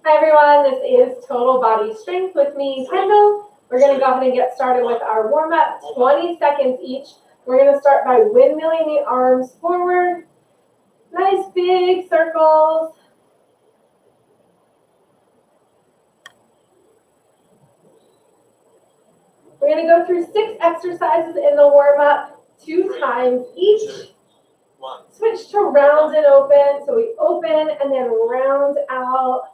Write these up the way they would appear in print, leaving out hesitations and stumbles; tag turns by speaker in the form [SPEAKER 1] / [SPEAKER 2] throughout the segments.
[SPEAKER 1] Hi everyone, this is Total Body Strength with me, Kendall. We're going to go ahead and get started with our warm-up, 20 seconds each. We're going to start by windmilling the arms forward. Nice big circles. We're going to go through 6 exercises in the warm-up, 2 times each. Switch to round and open. So we open and then round out.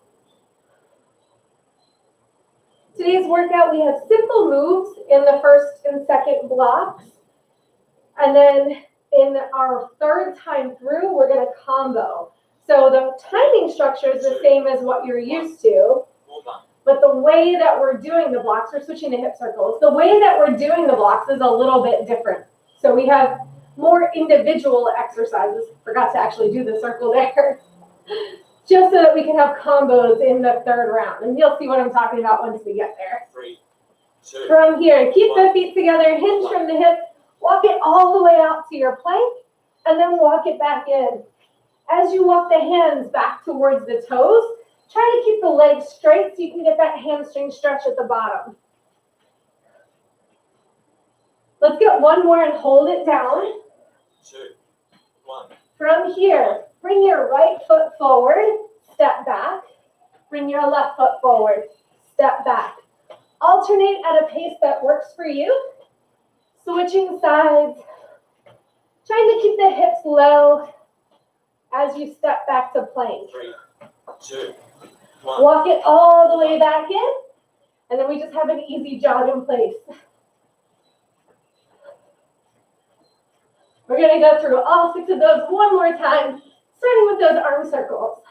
[SPEAKER 1] Today's workout, we have simple moves in the first and second blocks. And then in our third time through, we're going to combo. So the timing structure is the same as what you're used to. But the way that we're doing the blocks, we're switching to hip circles. The way that we're doing the blocks is a little bit different. So we have more individual exercises. Forgot to actually do the circle there. Just so that we can have combos in the third round. And you'll see what I'm talking about once we get there.
[SPEAKER 2] 3, 2,
[SPEAKER 1] from here, keep the feet together, hinge from the hip, walk it all the way out to your plank, and then walk it back in. As you walk the hands back towards the toes, try to keep the legs straight so you can get that hamstring stretch at the bottom. Let's get one more and hold it down.
[SPEAKER 2] 2, 1.
[SPEAKER 1] From here, bring your right foot forward, step back. Bring your left foot forward, step back. Alternate at a pace that works for you. Switching sides. Trying to keep the hips low as you step back to plank.
[SPEAKER 2] 3, 2, 1.
[SPEAKER 1] Walk it all the way back in. And then we just have an easy jog in place. We're going to go through all 6 of those one more time, starting with those arm circles.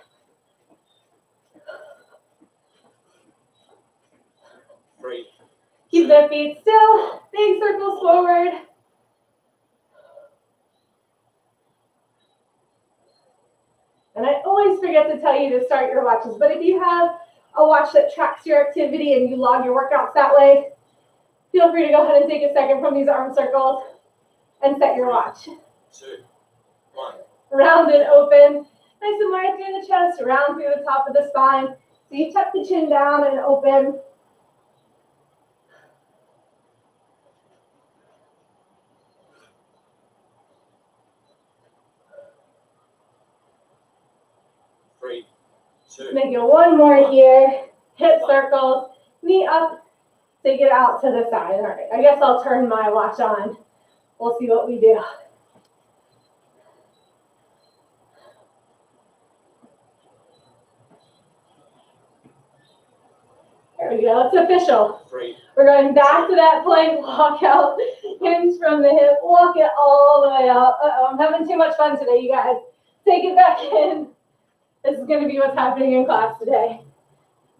[SPEAKER 1] Keep the feet still, big circles forward. And I always forget to tell you to start your watches, but if you have a watch that tracks your activity and you log your workouts that way, feel free to go ahead and take a second from these arm circles and set your watch.
[SPEAKER 2] 2, 1.
[SPEAKER 1] Round and open. Nice and wide through the chest, round through the top of the spine. So you tuck the chin down and open. Make it one more here. Hip circles, knee up, take it out to the side. All right, I guess I'll turn my watch on. We'll see what we do. There we go, it's official.
[SPEAKER 2] 3.
[SPEAKER 1] We're going back to that plank walkout. Hinge from the hip, walk it all the way out. I'm having too much fun today, you guys. Take it back in. This is going to be what's happening in class today.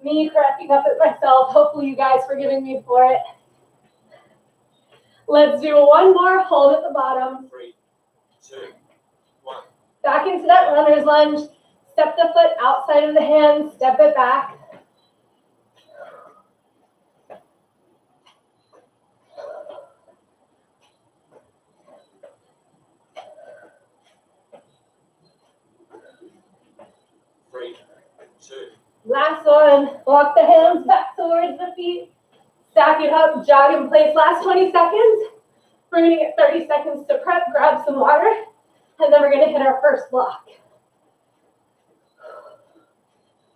[SPEAKER 1] Me cracking up at myself. Hopefully you guys forgiving me for it. Let's do one more. Hold at the bottom.
[SPEAKER 2] 3, 2, 1.
[SPEAKER 1] Back into that runner's lunge. Step the foot outside of the hand. Step it back. Last one, walk the hands back towards the feet. Stack it up, jog in place. Last 20 seconds. We're going to get 30 seconds to prep, grab some water, and then we're going to hit our first block.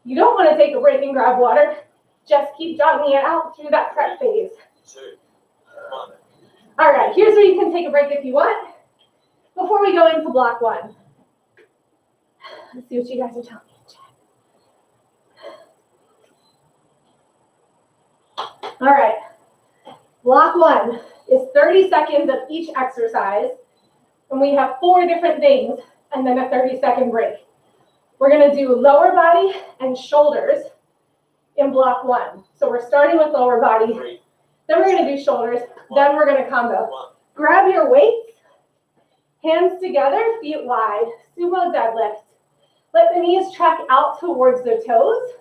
[SPEAKER 1] You don't want to take a break and grab water. Just keep jogging it out through that prep phase.
[SPEAKER 2] 2, 1.
[SPEAKER 1] All right, here's where you can take a break if you want. Before we go into block 1. Let's see what you guys are telling me. All right, block 1 is 30 seconds of each exercise, and we have 4 different things, and then a 30-second break. We're going to do lower body and shoulders in block 1. So we're starting with lower body,
[SPEAKER 2] 3,
[SPEAKER 1] then we're going to do shoulders, then we're going to combo.
[SPEAKER 2] 1.
[SPEAKER 1] Grab your weights, hands together, feet wide, sumo deadlift. Let the knees track out towards the toes.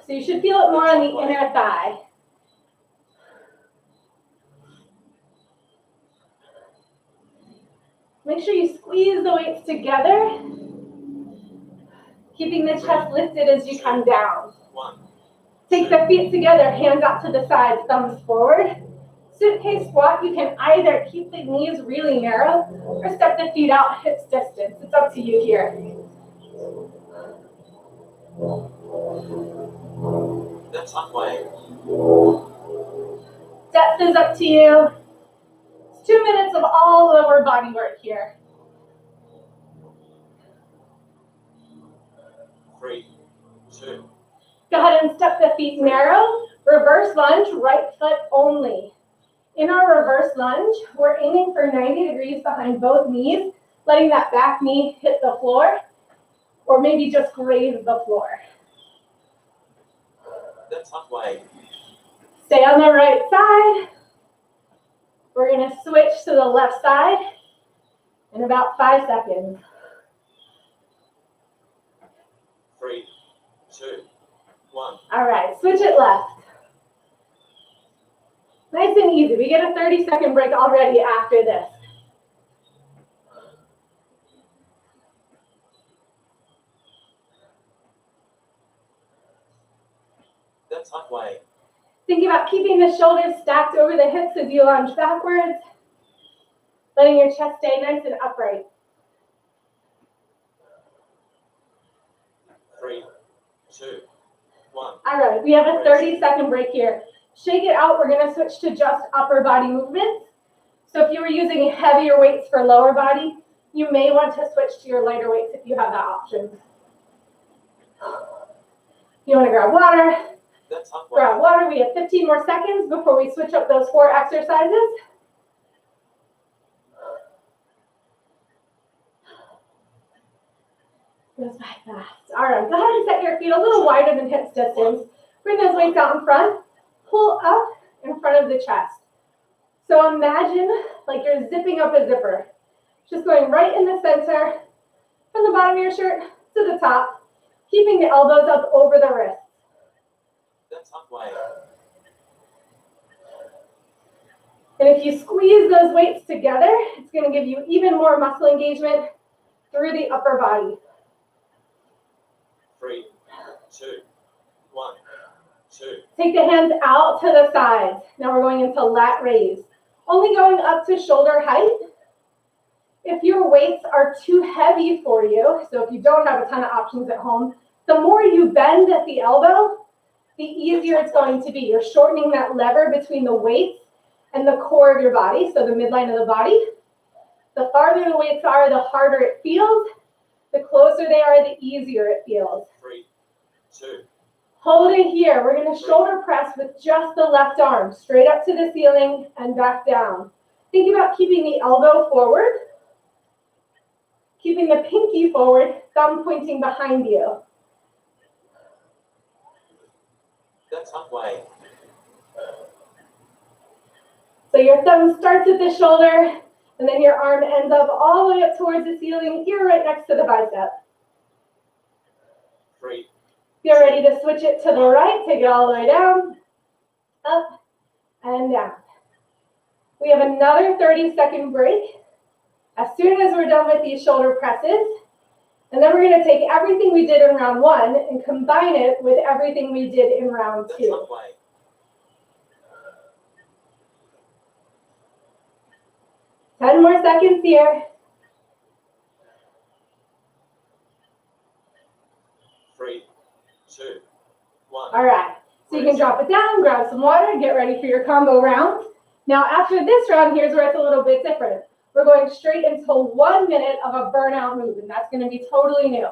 [SPEAKER 1] So you should feel it more on the inner thigh. Make sure you squeeze the weights together, keeping the chest lifted as you come down.
[SPEAKER 2] 1,
[SPEAKER 1] Take the feet together, hands out to the sides, thumbs forward. Suitcase squat, you can either keep the knees really narrow or step the feet out hips distance. It's up to you here.
[SPEAKER 2] that's halfway.
[SPEAKER 1] Depth is up to you. It's 2 minutes of all lower body work here.
[SPEAKER 2] 3, 2,
[SPEAKER 1] Go ahead and step the feet narrow. Reverse lunge, right foot only. In our reverse lunge, we're aiming for 90 degrees behind both knees, letting that back knee hit the floor, or maybe just graze the floor.
[SPEAKER 2] that's halfway.
[SPEAKER 1] Stay on the right side. We're going to switch to the left side in about 5 seconds.
[SPEAKER 2] 3, 2, 1.
[SPEAKER 1] All right, switch it left. Nice and easy. We get a 30-second break already after this.
[SPEAKER 2] That's halfway.
[SPEAKER 1] Think about keeping the shoulders stacked over the hips as you lunge backwards, letting your chest stay nice and upright.
[SPEAKER 2] 3, 2, 1.
[SPEAKER 1] All right, we have a 30-second break here. Shake it out. We're going to switch to just upper body movements. So if you were using heavier weights for lower body, you may want to switch to your lighter weights if you have that option. You want to grab water?
[SPEAKER 2] That's halfway.
[SPEAKER 1] Grab water. We have 15 more seconds before we switch up those 4 exercises. Goes by fast. All right, go ahead and set your feet a little wider than hips distance. Bring those weights out in front. Pull up in front of the chest. So imagine like you're zipping up a zipper. Just going right in the center, from the bottom of your shirt to the top, keeping the elbows up over the wrists.
[SPEAKER 2] That's halfway.
[SPEAKER 1] And if you squeeze those weights together, it's going to give you even more muscle engagement through the upper body.
[SPEAKER 2] 3, 2, 1, 2.
[SPEAKER 1] Take the hands out to the sides. Now we're going into lat raise. Only going up to shoulder height. If your weights are too heavy for you, so if you don't have a ton of options at home, the more you bend at the elbow, the easier it's going to be. You're shortening that lever between the weights and the core of your body, so the midline of the body. The farther the weights are, the harder it feels. The closer they are, the easier it feels.
[SPEAKER 2] 3, 2.
[SPEAKER 1] Hold it here. We're going to shoulder press with just the left arm, straight up to the ceiling and back down. Think about keeping the elbow forward, keeping the pinky forward, thumb pointing behind you.
[SPEAKER 2] That's halfway.
[SPEAKER 1] So your thumb starts at the shoulder, and then your arm ends up all the way up towards the ceiling, here right next to the bicep.
[SPEAKER 2] 3.
[SPEAKER 1] Get ready to switch it to the right. Take it all the way down, up, and down. We have another 30-second break. As soon as we're done with these shoulder presses, and then we're going to take everything we did in round 1 and combine it with everything we did in round 2.
[SPEAKER 2] That's halfway.
[SPEAKER 1] 10 more seconds here.
[SPEAKER 2] 3, 2, 1.
[SPEAKER 1] All right. So you can drop it down, grab some water, get ready for your combo round. Now after this round, here's where it's a little bit different. We're going straight into 1 minute of a burnout move, and that's going to be totally new.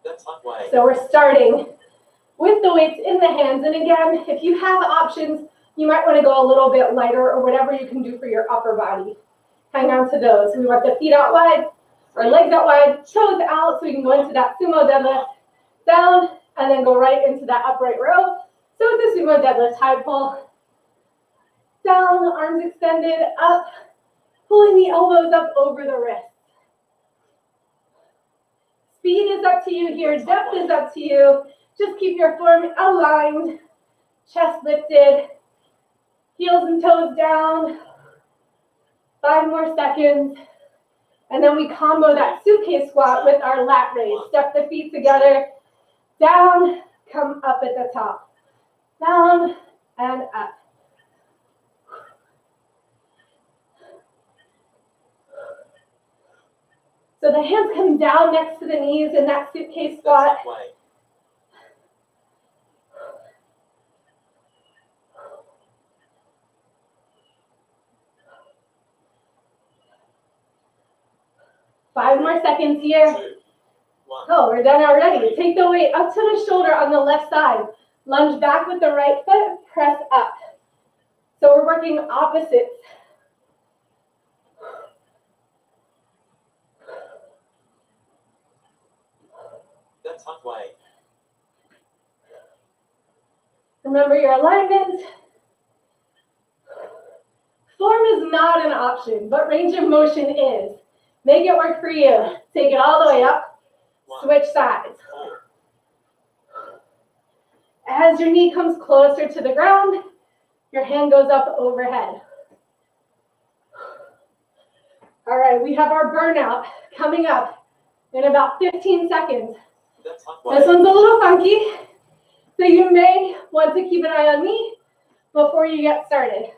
[SPEAKER 2] That's halfway.
[SPEAKER 1] So we're starting with the weights in the hands. And again, if you have options, you might want to go a little bit lighter or whatever you can do for your upper body. Hang on to those. We want the feet out wide, our legs out wide, toes out, so we can go into that sumo deadlift, down, and then go right into that upright row. So with the sumo deadlift, high pull, down, arms extended, up, pulling the elbows up over the wrists. Speed is up to you here, depth is up to you. Just keep your form aligned, chest lifted, heels and toes down. 5 more seconds. And then we combo that suitcase squat with our lat raise. Step the feet together, down, come up at the top. Down and up. So the hands come down next to the knees in that suitcase squat.
[SPEAKER 2] That's halfway.
[SPEAKER 1] 5 more seconds here.
[SPEAKER 2] 2, 1.
[SPEAKER 1] Oh, we're done already. Take the weight up to the shoulder on the left side. Lunge back with the right foot, press up. So we're working opposites.
[SPEAKER 2] That's halfway.
[SPEAKER 1] Remember your alignment. Form is not an option, but range of motion is. Make it work for you. Take it all the way up.
[SPEAKER 2] 1,
[SPEAKER 1] Switch sides.
[SPEAKER 2] 4.
[SPEAKER 1] As your knee comes closer to the ground, your hand goes up overhead. All right, we have our burnout coming up in about 15 seconds.
[SPEAKER 2] That's halfway.
[SPEAKER 1] This one's a little funky, so you may want to keep an eye on me before you get started.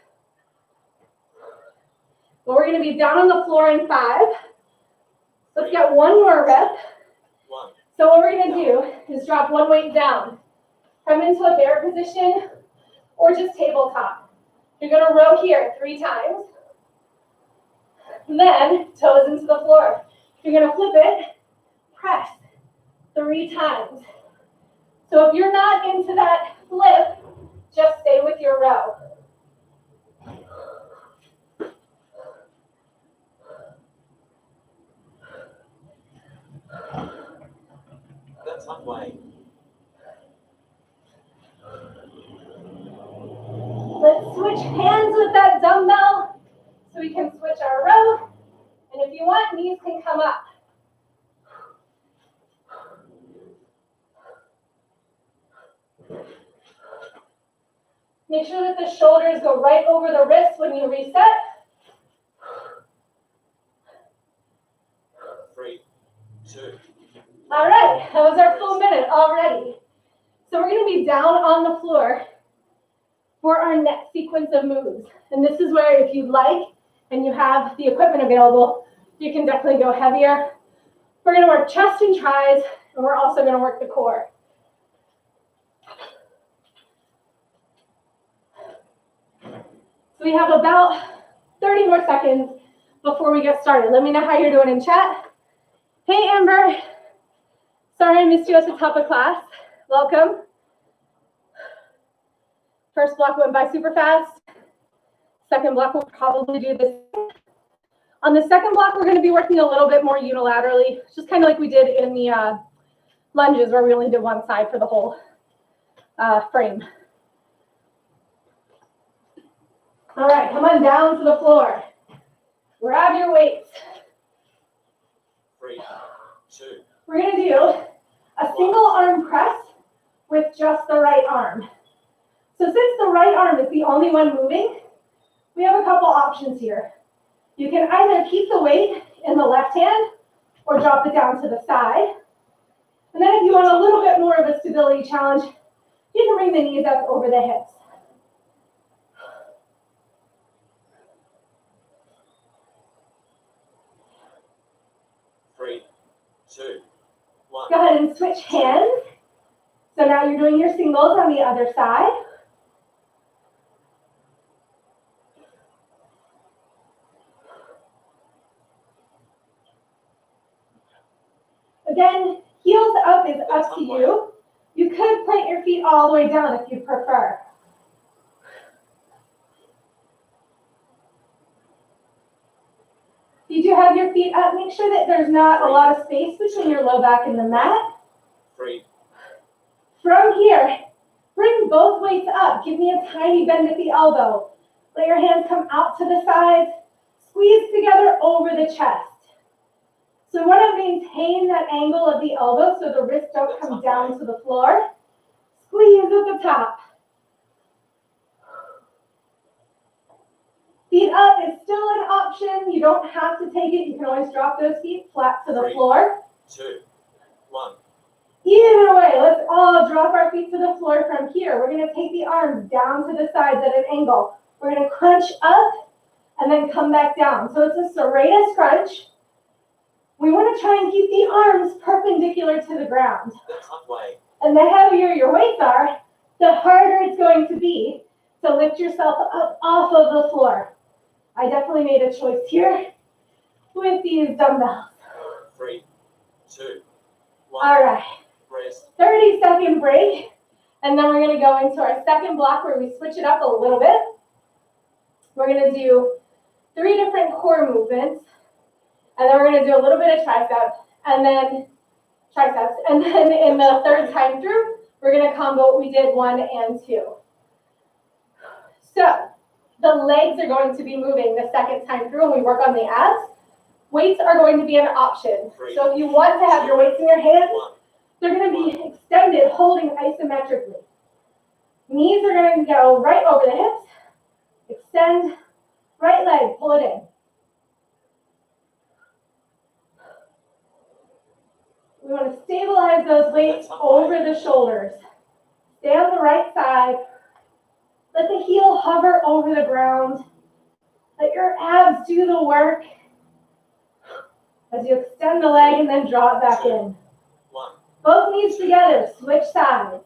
[SPEAKER 1] But we're going to be down on the floor in 5. Let's get 1 more rep.
[SPEAKER 2] 1.
[SPEAKER 1] So what we're going to do is drop 1 weight down. Come into a bear position or just tabletop. You're going to row here 3 times. Then toes into the floor. You're going to flip it, press 3 times. So if you're not into that flip, just stay with your row.
[SPEAKER 2] That's halfway.
[SPEAKER 1] Let's switch hands with that dumbbell so we can switch our row. And if you want, knees can come up. Make sure that the shoulders go right over the wrists when you reset.
[SPEAKER 2] 3, 2.
[SPEAKER 1] All right, that was our full minute already. So we're going to be down on the floor for our next sequence of moves. And this is where, if you'd like, and you have the equipment available, you can definitely go heavier. We're going to work chest and tris, and we're also going to work the core. So we have about 30 more seconds before we get started. Let me know how you're doing in chat. Hey, Amber. Sorry I missed you at the top of class. Welcome. First block went by super fast. Second block will probably do this. On the second block, we're going to be working a little bit more unilaterally, just kind of like we did in the lunges where we only did one side for the whole frame. All right, come on down to the floor. Grab your weights.
[SPEAKER 2] 3, 2.
[SPEAKER 1] We're going to do a single arm press with just the right arm. So since the right arm is the only one moving, we have a couple options here. You can either keep the weight in the left hand or drop it down to the side. And then if you want a little bit more of a stability challenge, you can bring the knees up over the hips.
[SPEAKER 2] Three, 2, 1.
[SPEAKER 1] Go ahead and switch hands. So now you're doing your singles on the other side. Again, heels up is up to you. You could plant your feet all the way down if you prefer. If you do have your feet up, make sure that there's not a lot of space between your low back and the mat.
[SPEAKER 2] 3.
[SPEAKER 1] From here, bring both weights up. Give me a tiny bend at the elbow. Let your hands come out to the sides. Squeeze together over the chest. So we want to maintain that angle of the elbow so the wrists don't come down to the floor. Squeeze at the top. Feet up is still an option. You don't have to take it. You can always drop those feet flat to the
[SPEAKER 2] 3,
[SPEAKER 1] floor.
[SPEAKER 2] 2, 1.
[SPEAKER 1] Either way, let's all drop our feet to the floor from here. We're going to take the arms down to the sides at an angle. We're going to crunch up and then come back down. So it's a serratus crunch. We want to try and keep the arms perpendicular to the ground.
[SPEAKER 2] That's halfway.
[SPEAKER 1] And the heavier your weights are, the harder it's going to be to lift yourself up off of the floor. I definitely made a choice here with these dumbbells.
[SPEAKER 2] 3, 2, 1.
[SPEAKER 1] All right,
[SPEAKER 2] Rest.
[SPEAKER 1] 30-second break. And then we're going to go into our second block where we switch it up a little bit. We're going to do 3 different core movements. And then we're going to do a little bit of triceps. And then in the third time through, we're going to combo what we did 1 and 2. So the legs are going to be moving the second time through when we work on the abs. Weights are going to be an option. So if you want to have your weights in your hands,
[SPEAKER 2] 1.
[SPEAKER 1] they're going to be extended, holding isometrically. Knees are going to go right over the hips. Extend, right leg, pull it in. We want to stabilize those weights over the shoulders. Stay on the right side. Let the heel hover over the ground. Let your abs do the work as you extend the leg and then draw it back in.
[SPEAKER 2] 1.
[SPEAKER 1] Both knees together, switch sides.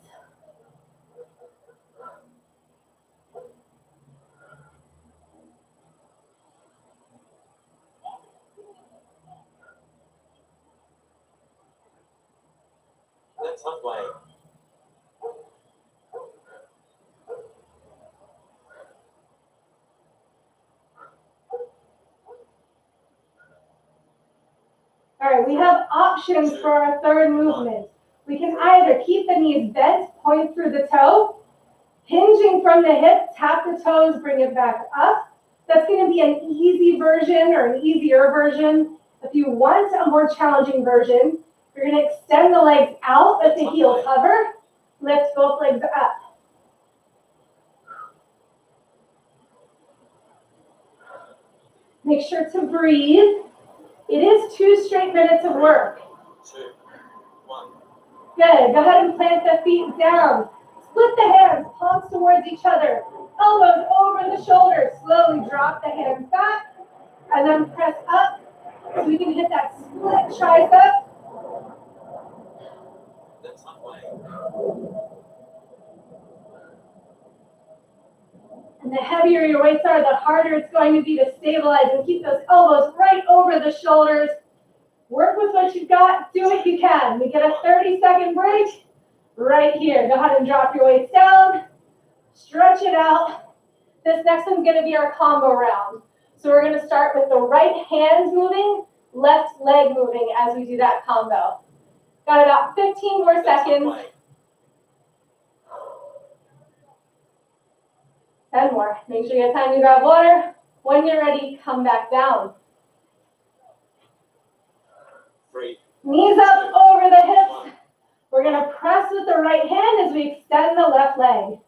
[SPEAKER 2] That's halfway.
[SPEAKER 1] All right, we have options for our third movement. We can either keep the knees bent, point through the toe, hinging from the hip, tap the toes, bring it back up. That's going to be an easy version or an easier version. If you want a more challenging version, you're going to extend the legs out, let the heels hover, lift both legs up. Make sure to breathe. It is 2 straight minutes of work.
[SPEAKER 2] 2, 1.
[SPEAKER 1] Good. Go ahead and plant the feet down. Split the hands, palms towards each other. Elbows over the shoulders. Slowly drop the hands back. And then press up so we can hit that split tricep.
[SPEAKER 2] That's halfway.
[SPEAKER 1] And the heavier your weights are, the harder it's going to be to stabilize and keep those elbows right over the shoulders. Work with what you've got. Do what you can. We get a 30-second break right here. Go ahead and drop your weights down. Stretch it out. This next one's going to be our combo round. So we're going to start with the right hand moving, left leg moving as we do that combo. Got about 15 more
[SPEAKER 2] That's
[SPEAKER 1] seconds.
[SPEAKER 2] halfway.
[SPEAKER 1] 10 more. Make sure you have time to grab water. When you're ready, come back down.
[SPEAKER 2] 3,
[SPEAKER 1] Knees up over the hips. We're going to press with the right hand as we extend the left leg.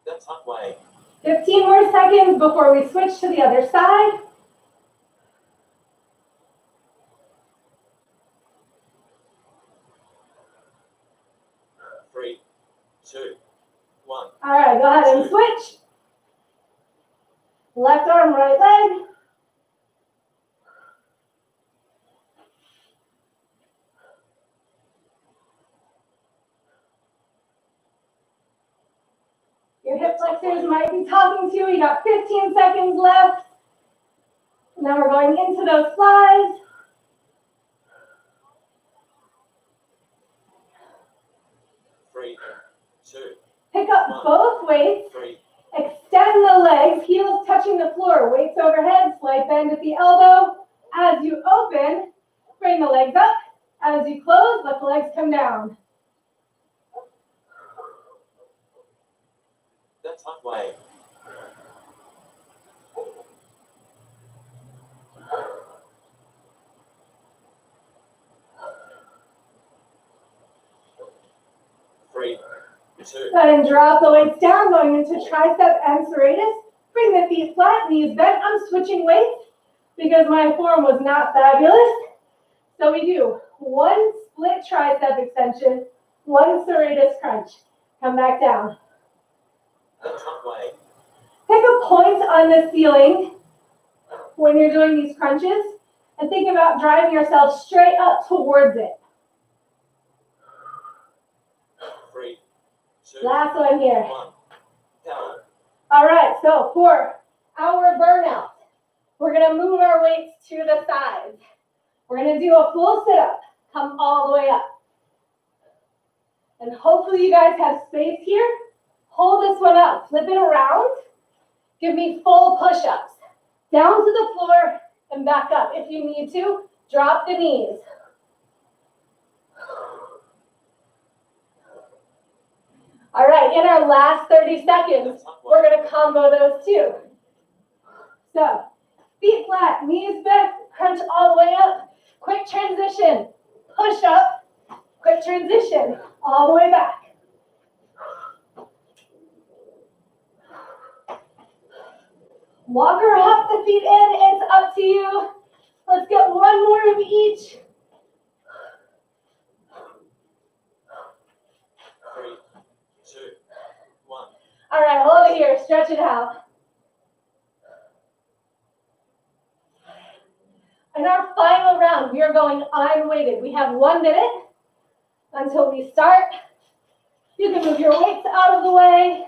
[SPEAKER 2] That's halfway.
[SPEAKER 1] 15 more seconds before we switch to the other side.
[SPEAKER 2] 3, 2, 1.
[SPEAKER 1] All right, go ahead and switch. Left arm, right leg. Your hip flexors might be talking to you. You got 15 seconds left. Now we're going into those flies.
[SPEAKER 2] Three, 2,
[SPEAKER 1] Pick up both weights.
[SPEAKER 2] 3,
[SPEAKER 1] Extend the legs, heels touching the floor, weights overhead, slight bend at the elbow. As you open, bring the legs up. As you close, let the legs come down.
[SPEAKER 2] that's halfway. 3, 2,
[SPEAKER 1] Go ahead and drop the weights down, going into tricep and serratus. Bring the feet flat, knees bent. I'm switching weights because my form was not fabulous. So we do one split tricep extension, one serratus crunch. Come back down.
[SPEAKER 2] the top way,
[SPEAKER 1] Pick a point on the ceiling when you're doing these crunches and think about driving yourself straight up towards it.
[SPEAKER 2] 3, 2,
[SPEAKER 1] Last one here.
[SPEAKER 2] 1, go.
[SPEAKER 1] All right, so for our burnout, we're gonna move our weights to the sides. We're gonna do a full sit-up, come all the way up. And hopefully you guys have space here. Hold this one up, flip it around. Give me full push-ups. Down to the floor and back up. If you need to, drop the knees. All right, in our last 30 seconds, we're gonna combo those two. So, feet flat, knees bent, crunch all the way up. Quick transition, push up, quick transition, all the way back. Walk or hop the feet in, it's up to you. Let's get one more of each.
[SPEAKER 2] 3, 2, 1.
[SPEAKER 1] All right, hold it here, stretch it out. In our final round, we are going unweighted. We have 1 minute until we start. You can move your weights out of the way.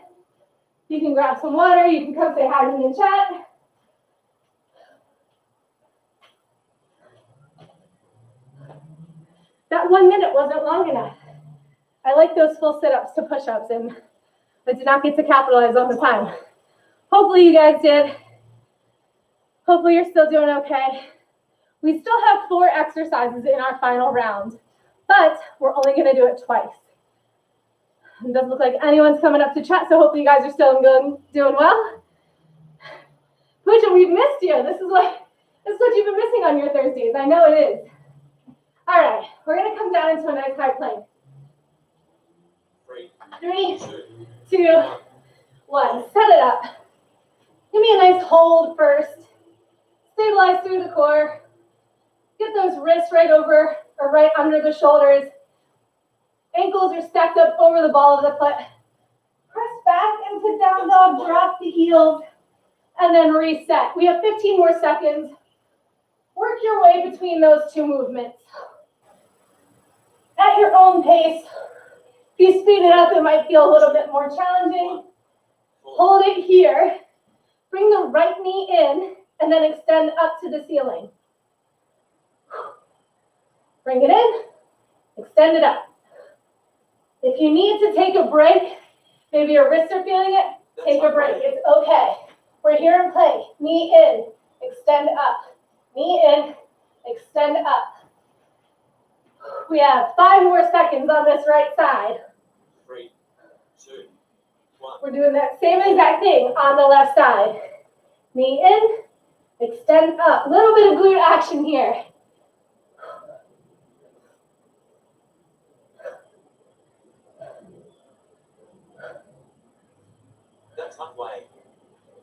[SPEAKER 1] You can grab some water. You can come say hi to me in chat. That 1 minute wasn't long enough. I like those full sit-ups to push-ups, and I did not get to capitalize on the time. Hopefully you guys did. Hopefully you're still doing okay. We still have 4 exercises in our final round, but we're only gonna do it twice. It doesn't look like anyone's coming up to chat, so hopefully you guys are still doing well. Pooja, we've missed you. This is what you've been missing on your Thursdays. I know it is. All right, we're gonna come down into a nice high plank.
[SPEAKER 2] 3,
[SPEAKER 1] 3,
[SPEAKER 2] 2,
[SPEAKER 1] 2, 1. Set it up. Give me a nice hold first. Stabilize through the core. Get those wrists right over or right under the shoulders. Ankles are stacked up over the ball of the foot. Press back into down dog, drop the heels, and then reset. We have 15 more seconds. Work your way between those two movements. At your own pace. If you speed it up, it might feel a little bit more challenging. Hold it here. Bring the right knee in and then extend up to the ceiling. Bring it in, extend it up. If you need to take a break, maybe your wrists are feeling it, take a break. It's okay. We're here in plank. Knee in, extend up. Knee in, extend up. We have 5 more seconds on this right side.
[SPEAKER 2] 3, 2, 1.
[SPEAKER 1] We're doing that same exact thing on the left side. Knee in, extend up. A little bit of glute action here.
[SPEAKER 2] The top way,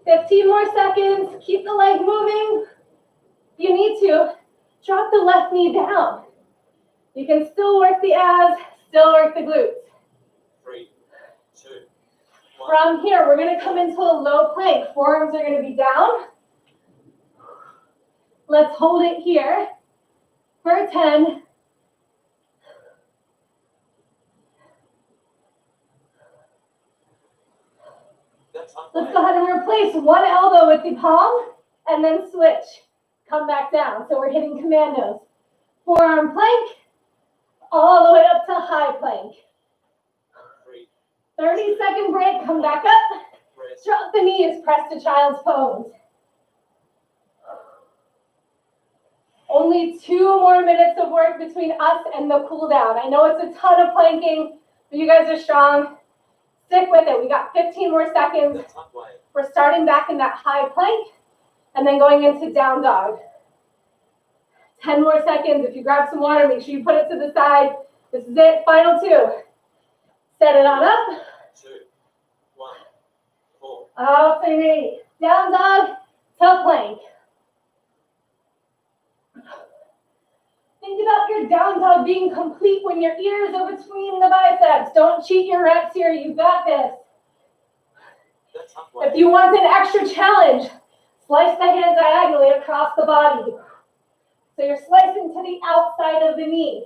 [SPEAKER 1] 15 more seconds. Keep the leg moving. If you need to, drop the left knee down. You can still work the abs, still work the glutes.
[SPEAKER 2] 3, 2, 1.
[SPEAKER 1] From here, we're going to come into a low plank. Forearms are going to be down. Let's hold it here for 10. Let's go ahead and replace one elbow with the palm and then switch. Come back down. So we're hitting commandos. Forearm plank, all the way up to high plank. 30-second break, come back up. Drop the knees, press to child's pose. Only 2 more minutes of work between us and the cool down. I know it's a ton of planking, but you guys are strong. Stick with it. We got 15 more seconds. We're starting back in that high plank and then going into down dog. 10 more seconds. If you grab some water, make sure you put it to the side. This is it. Final 2. Set it on up.
[SPEAKER 2] 2, 1, 4,
[SPEAKER 1] Alternate. Down dog to plank. Think about your down dog being complete when your ears are between the biceps. Don't cheat your reps here. You've got this.
[SPEAKER 2] that's halfway.
[SPEAKER 1] If you want an extra challenge, slice the hand diagonally across the body. So you're slicing to the outside of the knee.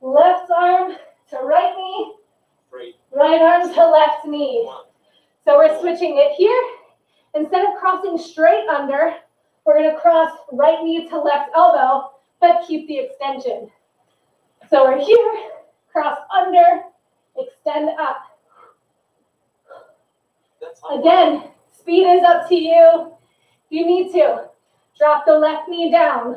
[SPEAKER 1] Left arm to right knee,
[SPEAKER 2] 3,
[SPEAKER 1] right arm to left knee.
[SPEAKER 2] 1,
[SPEAKER 1] So we're switching it here. Instead of crossing straight under, we're going to cross right knee to left elbow, but keep the extension. So we're here, cross under, extend up.
[SPEAKER 2] that's halfway.
[SPEAKER 1] Again, speed is up to you. You need to drop the left knee down.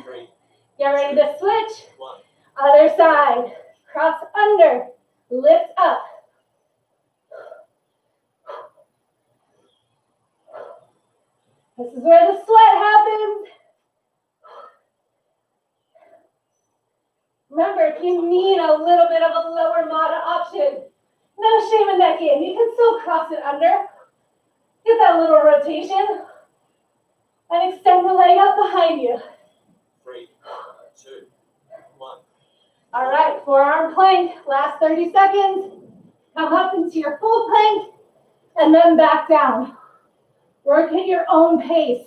[SPEAKER 2] Three,
[SPEAKER 1] Get ready to switch.
[SPEAKER 2] 1,
[SPEAKER 1] Other side. Cross under. Lift up. This is where the sweat happens. Remember, if you need a little bit of a lower MATA option, no shame in that game. You can still cross it under. Get that little rotation. And extend the leg up behind you.
[SPEAKER 2] 3, 2, 1.
[SPEAKER 1] All right, forearm plank, last 30 seconds. Come up into your full plank and then back down. Work at your own pace.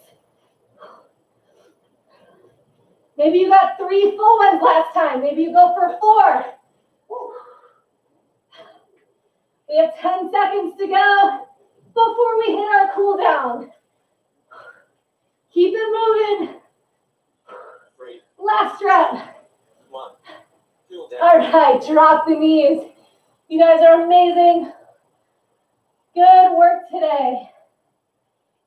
[SPEAKER 1] Maybe you got 3 full ones last time. Maybe you go for 4. We have 10 seconds to go before we hit our cool down. Keep it moving.
[SPEAKER 2] 3,
[SPEAKER 1] Last rep.
[SPEAKER 2] 1. Cool down.
[SPEAKER 1] All right, drop the knees. You guys are amazing. Good work today.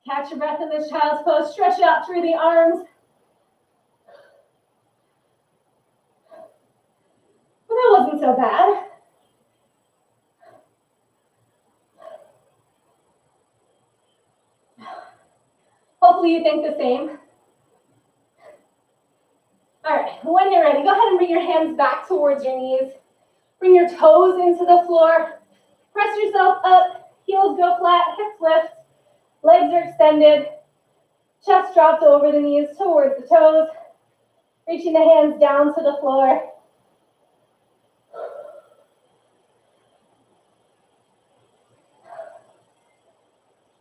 [SPEAKER 1] Catch your breath in this child's pose. Stretch out through the arms. Well, that wasn't so bad. Hopefully you think the same. All right, when you're ready, go ahead and bring your hands back towards your knees. Bring your toes into the floor. Press yourself up. Heels go flat, hips lift. Legs are extended. Chest dropped over the knees towards the toes. Reaching the hands down to the floor.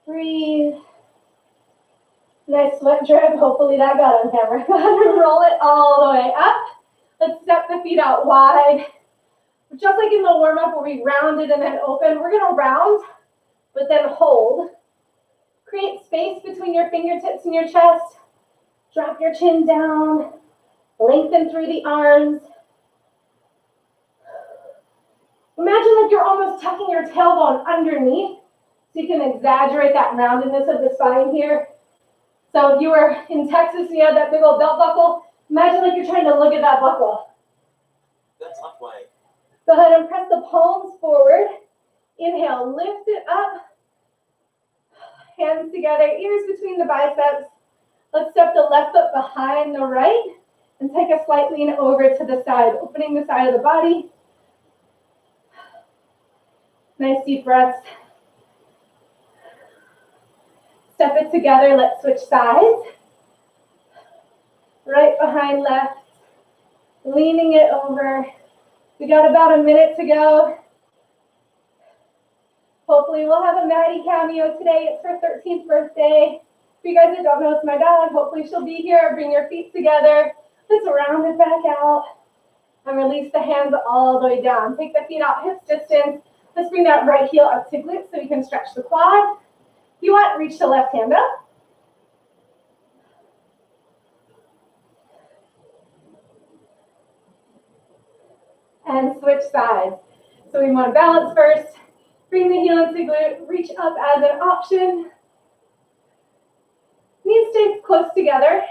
[SPEAKER 1] Breathe. Nice sweat drip. Hopefully that got on camera. Go ahead and roll it all the way up. Let's step the feet out wide. Just like in the warm-up where we rounded and then open, we're going to round, but then hold. Create space between your fingertips and your chest. Drop your chin down. Lengthen through the arms. Imagine like you're almost tucking your tailbone underneath, so you can exaggerate that roundedness of the spine here. So if you were in Texas and you had that big old belt buckle, imagine like you're trying to look at that buckle.
[SPEAKER 2] That's halfway.
[SPEAKER 1] Go ahead and press the palms forward. Inhale, lift it up. Hands together, ears between the biceps. Let's step the left foot behind the right and take a slight lean over to the side, opening the side of the body. Nice deep breaths. Step it together, let's switch sides. Right behind left, leaning it over. We got about a minute to go. Hopefully we'll have a Maddie cameo today. It's her 13th birthday. For you guys that don't know, it's my dog. Hopefully she'll be here. Bring your feet together. Let's round it back out. And release the hands all the way down. Take the feet out hips distance. Let's bring that right heel up to glute so we can stretch the quad. If you want, reach the left hand up. And switch sides. So we want to balance first. Bring the heel into glute. Reach up as an option. Knees stay close together.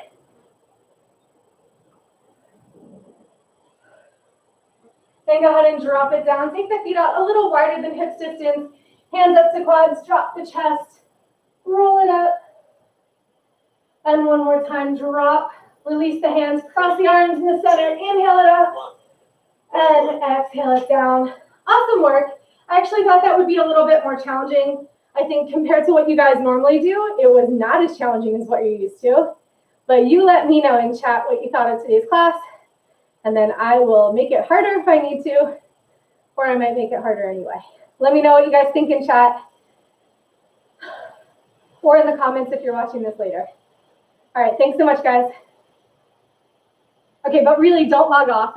[SPEAKER 1] Then go ahead and drop it down. Take the feet out a little wider than hips distance. Hands up to quads. Drop the chest. Roll it up. And one more time, drop. Release the hands, cross the arms in the center, inhale it up,
[SPEAKER 2] 1,
[SPEAKER 1] and exhale it down. Awesome work. I actually thought that would be a little bit more challenging. I think compared to what you guys normally do, it was not as challenging as what you're used to. But you let me know in chat what you thought of today's class, and then I will make it harder if I need to, or I might make it harder anyway. Let me know what you guys think in chat, or in the comments if you're watching this later. All right, thanks so much, guys. Okay, but really don't log off.